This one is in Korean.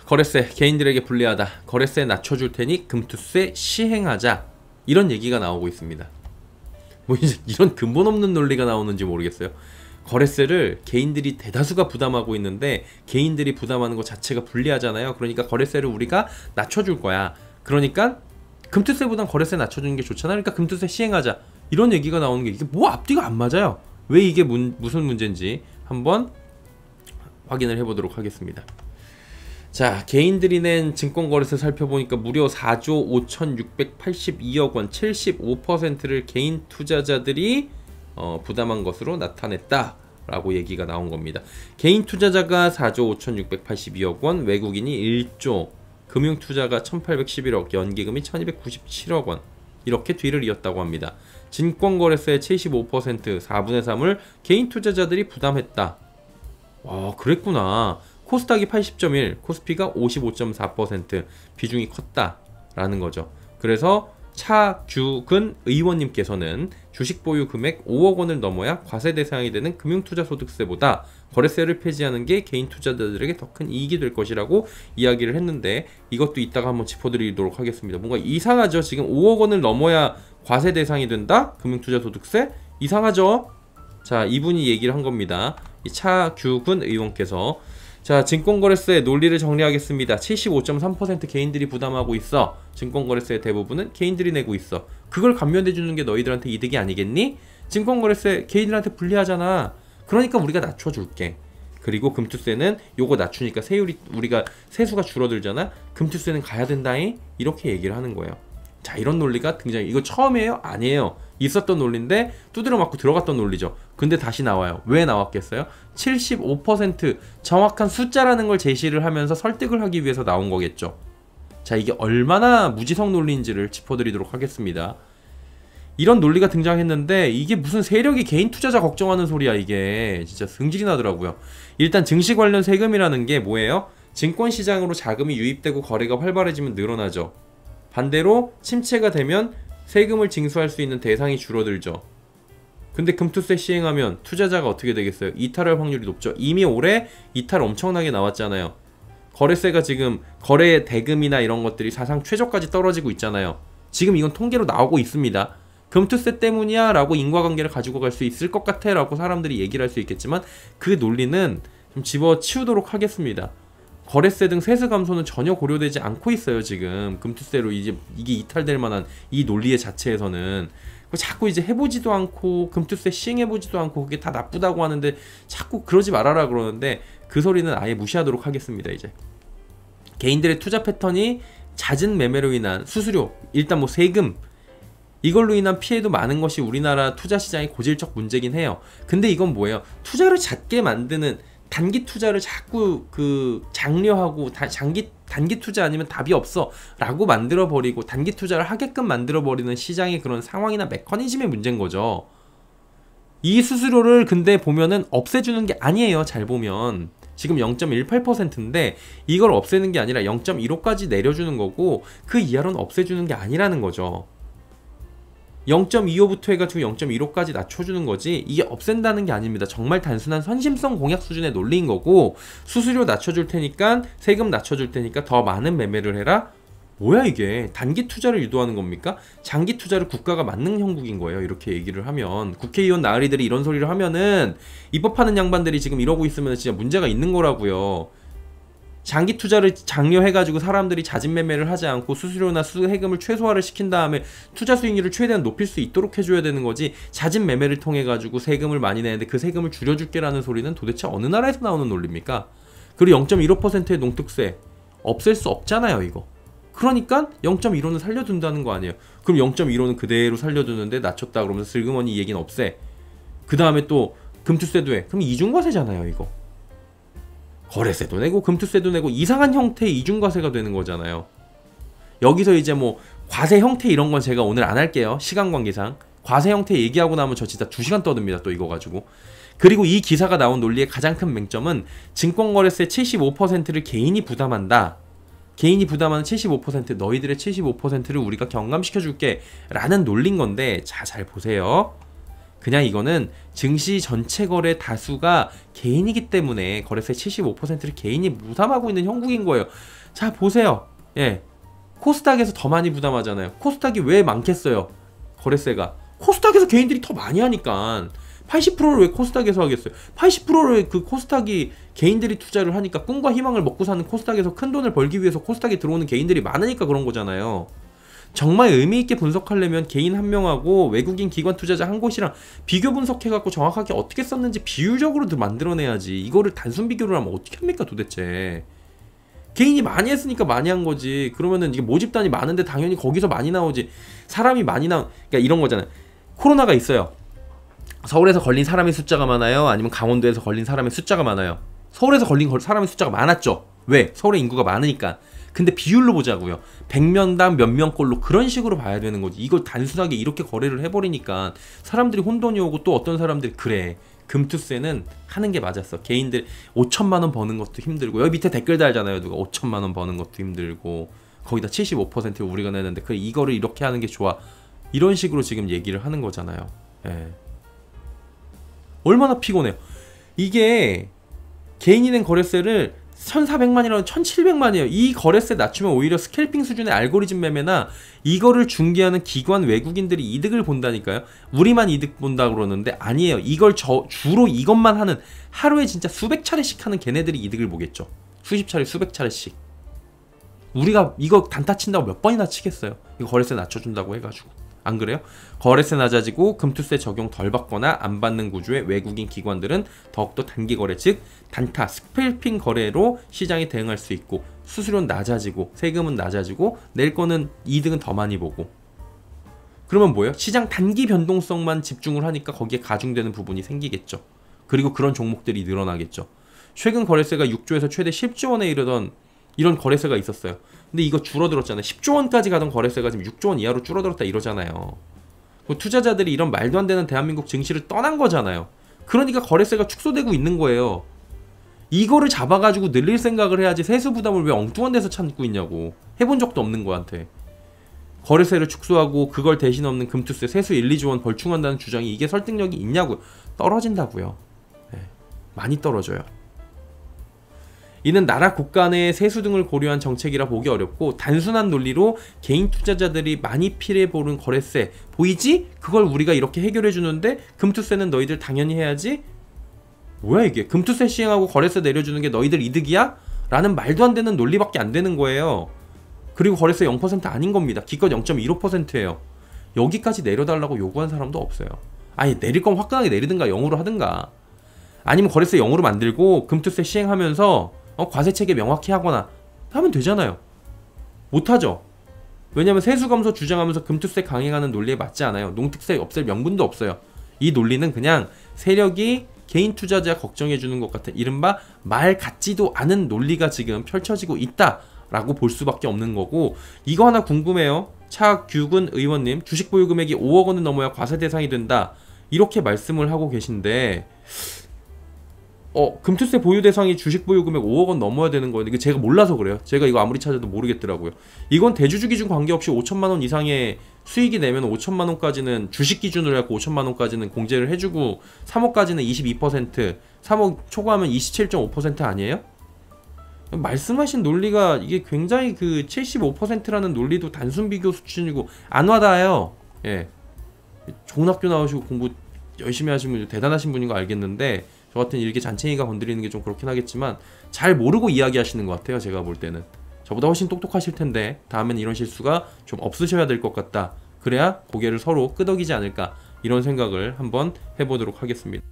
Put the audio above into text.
거래세 개인들에게 불리하다. 거래세 낮춰줄 테니 금투세 시행하자. 이런 얘기가 나오고 있습니다. 뭐 이제 이런 근본 없는 논리가 나오는지 모르겠어요. 거래세를 개인들이 대다수가 부담하고 있는데 개인들이 부담하는 것 자체가 불리하잖아요. 그러니까 거래세를 우리가 낮춰줄 거야. 그러니까 금투세보단 거래세 낮춰주는 게 좋잖아. 그러니까 금투세 시행하자. 이런 얘기가 나오는 게 이게 뭐 앞뒤가 안 맞아요. 왜 이게 무슨 문제인지 한번 확인을 해보도록 하겠습니다. 자, 개인들이 낸 증권거래세 살펴보니까 무려 4조 5,682억 원 75%를 개인 투자자들이 부담한 것으로 나타냈다 라고 얘기가 나온 겁니다. 개인 투자자가 4조 5,682억 원, 외국인이 1조, 금융투자가 1,811억, 연기금이 1,297억 원 이렇게 뒤를 이었다고 합니다. 증권거래세의 75% 4분의 3을 개인 투자자들이 부담했다. 와, 그랬구나. 코스닥이 80.1, 코스피가 55.4% 비중이 컸다라는 거죠. 그래서 차규근 의원님께서는 주식 보유 금액 5억 원을 넘어야 과세 대상이 되는 금융투자소득세보다 거래세를 폐지하는 게 개인 투자자들에게 더 큰 이익이 될 것이라고 이야기를 했는데, 이것도 이따가 한번 짚어드리도록 하겠습니다. 뭔가 이상하죠? 지금 5억 원을 넘어야 과세 대상이 된다? 금융투자소득세? 이상하죠? 자, 이분이 얘기를 한 겁니다. 이 차규근 의원께서. 자, 증권거래세 논리를 정리하겠습니다. 75.3% 개인들이 부담하고 있어. 증권거래세의 대부분은 개인들이 내고 있어. 그걸 감면해주는 게 너희들한테 이득이 아니겠니? 증권거래세 개인들한테 불리하잖아. 그러니까 우리가 낮춰줄게. 그리고 금투세는 요거 낮추니까 세율이, 우리가 세수가 줄어들잖아. 금투세는 가야 된다잉? 이렇게 얘기를 하는 거예요. 자, 이런 논리가 등장해. 이거 처음이에요? 아니에요. 있었던 논리인데 두드려 맞고 들어갔던 논리죠. 근데 다시 나와요. 왜 나왔겠어요? 75% 정확한 숫자라는 걸 제시를 하면서 설득을 하기 위해서 나온 거겠죠. 자, 이게 얼마나 무지성 논리인지를 짚어드리도록 하겠습니다. 이런 논리가 등장했는데 이게 무슨 세력이 개인 투자자 걱정하는 소리야. 이게 진짜 승질이 나더라고요. 일단 증시 관련 세금이라는 게 뭐예요? 증권시장으로 자금이 유입되고 거래가 활발해지면 늘어나죠. 반대로 침체가 되면 세금을 징수할 수 있는 대상이 줄어들죠. 근데 금투세 시행하면 투자자가 어떻게 되겠어요? 이탈할 확률이 높죠. 이미 올해 이탈 엄청나게 나왔잖아요. 거래세가 지금 거래 대금이나 이런 것들이 사상 최저까지 떨어지고 있잖아요. 지금 이건 통계로 나오고 있습니다. 금투세 때문이야 라고 인과관계를 가지고 갈 수 있을 것 같아 라고 사람들이 얘기를 할 수 있겠지만 그 논리는 좀 집어치우도록 하겠습니다. 거래세 등 세수 감소는 전혀 고려되지 않고 있어요. 지금 금투세로 이제 이게 이탈될 만한 이 논리의 자체에서는 자꾸 이제 해보지도 않고 금투세 시행해보지도 않고 그게 다 나쁘다고 하는데 자꾸 그러지 말아라 그러는데 그 소리는 아예 무시하도록 하겠습니다. 이제 개인들의 투자 패턴이 잦은 매매로 인한 수수료, 일단 뭐 세금, 이걸로 인한 피해도 많은 것이 우리나라 투자 시장의 고질적 문제긴 해요. 근데 이건 뭐예요? 투자를 잦게 만드는, 단기 투자를 자꾸 장려하고 단기 투자 아니면 답이 없어 라고 만들어버리고 단기 투자를 하게끔 만들어버리는 시장의 그런 상황이나 메커니즘의 문제인 거죠. 이 수수료를 근데 보면은 없애주는 게 아니에요. 잘 보면 지금 0.18%인데 이걸 없애는 게 아니라 0.15까지 내려주는 거고 그 이하로는 없애주는 게 아니라는 거죠. 0.25부터 해가지고 0.15까지 낮춰주는 거지 이게 없앤다는 게 아닙니다. 정말 단순한 선심성 공약 수준의 논리인 거고, 수수료 낮춰줄 테니까 세금 낮춰줄 테니까 더 많은 매매를 해라? 뭐야 이게? 단기 투자를 유도하는 겁니까? 장기 투자를 국가가 맞는 형국인 거예요. 이렇게 얘기를 하면 국회의원 나으리들이 이런 소리를 하면은 입법하는 양반들이 지금 이러고 있으면 진짜 문제가 있는 거라고요. 장기 투자를 장려해가지고 사람들이 잦은 매매를 하지 않고 수수료나 세금을 최소화를 시킨 다음에 투자 수익률을 최대한 높일 수 있도록 해줘야 되는 거지, 잦은 매매를 통해가지고 세금을 많이 내는데 그 세금을 줄여줄게라는 소리는 도대체 어느 나라에서 나오는 논리입니까? 그리고 0.15%의 농특세 없앨 수 없잖아요 이거. 그러니까 0.15는 살려둔다는 거 아니에요. 그럼 0.15는 그대로 살려두는데 낮췄다 그러면서 슬그머니 이 얘기는 없애. 그 다음에 또 금투세도 해. 그럼 이중과세잖아요 이거. 거래세도 내고 금투세도 내고 이상한 형태의 이중과세가 되는 거잖아요. 여기서 이제 뭐 과세 형태 이런 건 제가 오늘 안 할게요. 시간 관계상. 과세 형태 얘기하고 나면 저 진짜 2시간 떠듭니다. 또 이거 가지고. 그리고 이 기사가 나온 논리의 가장 큰 맹점은 증권거래세 75%를 개인이 부담한다. 개인이 부담하는 75%, 너희들의 75%를 우리가 경감시켜줄게 라는 논리인 건데, 자, 잘 보세요. 그냥 이거는 증시 전체 거래 다수가 개인이기 때문에 거래세 75%를 개인이 부담하고 있는 형국인 거예요. 자 보세요. 예, 코스닥에서 더 많이 부담하잖아요. 코스닥이 왜 많겠어요? 거래세가 코스닥에서 개인들이 더 많이 하니까 80%를 왜 코스닥에서 하겠어요? 80%를 그 코스닥이 개인들이 투자를 하니까 꿈과 희망을 먹고 사는 코스닥에서 큰 돈을 벌기 위해서 코스닥에 들어오는 개인들이 많으니까 그런 거잖아요. 정말 의미있게 분석하려면 개인 한 명하고 외국인 기관 투자자 한 곳이랑 비교 분석해갖고 정확하게 어떻게 썼는지 비율적으로도 만들어내야지. 이거를 단순 비교를 하면 어떻게 합니까 도대체. 개인이 많이 했으니까 많이 한 거지. 그러면은 이게 모집단이 많은데 당연히 거기서 많이 나오지. 사람이 많이 그러니까 이런 거잖아요. 코로나가 있어요. 서울에서 걸린 사람의 숫자가 많아요? 아니면 강원도에서 걸린 사람의 숫자가 많아요? 서울에서 걸린 사람의 숫자가 많았죠. 왜? 서울의 인구가 많으니까. 근데 비율로 보자고요. 100명당 몇 명꼴로 그런 식으로 봐야 되는 거지. 이걸 단순하게 이렇게 거래를 해버리니까 사람들이 혼돈이 오고 또 어떤 사람들이 그래. 금투세는 하는 게 맞았어. 개인들 5천만 원 버는 것도 힘들고 여기 밑에 댓글 달잖아요. 누가 5천만 원 버는 것도 힘들고 거기다 75%를 우리가 내는데 그래 이거를 이렇게 하는 게 좋아. 이런 식으로 지금 얘기를 하는 거잖아요. 예. 얼마나 피곤해요. 이게 개인이 낸 거래세를 1400만이라는 1700만이에요. 이 거래세 낮추면 오히려 스캘핑 수준의 알고리즘 매매나 이거를 중개하는 기관 외국인들이 이득을 본다니까요. 우리만 이득 본다 그러는데 아니에요. 이걸 주로 이것만 하는 하루에 진짜 수백 차례씩 하는 걔네들이 이득을 보겠죠. 수십 차례 수백 차례씩. 우리가 이거 단타 친다고 몇 번이나 치겠어요. 이거 거래세 낮춰준다고 해가지고. 안 그래요? 거래세 낮아지고 금투세 적용 덜 받거나 안 받는 구조의 외국인 기관들은 더욱더 단기 거래 즉 단타, 스캘핑 거래로 시장에 대응할 수 있고 수수료는 낮아지고 세금은 낮아지고 낼 거는 이득은 더 많이 보고 그러면 뭐예요? 시장 단기 변동성만 집중을 하니까 거기에 가중되는 부분이 생기겠죠. 그리고 그런 종목들이 늘어나겠죠. 최근 거래세가 6조에서 최대 10조 원에 이르던 이런 거래세가 있었어요. 근데 이거 줄어들었잖아요. 10조 원까지 가던 거래세가 지금 6조 원 이하로 줄어들었다 이러잖아요. 투자자들이 이런 말도 안 되는 대한민국 증시를 떠난 거잖아요. 그러니까 거래세가 축소되고 있는 거예요. 이거를 잡아가지고 늘릴 생각을 해야지 세수 부담을 왜 엉뚱한 데서 참고 있냐고. 해본 적도 없는 거한테. 거래세를 축소하고 그걸 대신 없는 금투세 세수 1, 2조 원 벌충한다는 주장이 이게 설득력이 있냐고요. 떨어진다고요. 네, 많이 떨어져요. 이는 나라 국가 내 세수 등을 고려한 정책이라 보기 어렵고 단순한 논리로 개인 투자자들이 많이 피해보는 거래세 보이지? 그걸 우리가 이렇게 해결해 주는데 금투세는 너희들 당연히 해야지? 뭐야 이게? 금투세 시행하고 거래세 내려주는 게 너희들 이득이야? 라는 말도 안 되는 논리밖에 안 되는 거예요. 그리고 거래세 0% 아닌 겁니다. 기껏 0.15%예요. 여기까지 내려달라고 요구한 사람도 없어요. 아예 내릴 건 화끈하게 내리든가 0으로 하든가 아니면 거래세 0으로 만들고 금투세 시행하면서 과세체계 명확히 하거나 하면 되잖아요. 못하죠. 왜냐면 세수 감소 주장하면서 금투세 강행하는 논리에 맞지 않아요. 농특세 없앨 명분도 없어요. 이 논리는 그냥 세력이 개인 투자자 걱정해주는 것 같은 이른바 말 같지도 않은 논리가 지금 펼쳐지고 있다라고 볼 수밖에 없는 거고 이거 하나 궁금해요. 차규근 의원님 주식 보유 금액이 5억 원을 넘어야 과세 대상이 된다 이렇게 말씀을 하고 계신데 금투세 보유 대상이 주식 보유 금액 5억 원 넘어야 되는 거예요. 이게 제가 몰라서 그래요. 제가 이거 아무리 찾아도 모르겠더라고요. 이건 대주주 기준 관계없이 5천만 원 이상의 수익이 내면 5천만 원까지는 주식 기준으로 해갖고 5천만 원까지는 공제를 해주고 3억까지는 22%, 3억 초과하면 27.5% 아니에요? 말씀하신 논리가 이게 굉장히 그 75%라는 논리도 단순 비교 수준이고 안 와닿아요. 예. 좋은 학교 나오시고 공부 열심히 하신 분 대단하신 분인 거 알겠는데 저 같은 이렇게 잔챙이가 건드리는 게 좀 그렇긴 하겠지만 잘 모르고 이야기하시는 것 같아요. 제가 볼 때는 저보다 훨씬 똑똑하실 텐데 다음엔 이런 실수가 좀 없으셔야 될 것 같다. 그래야 고개를 서로 끄덕이지 않을까 이런 생각을 한번 해보도록 하겠습니다.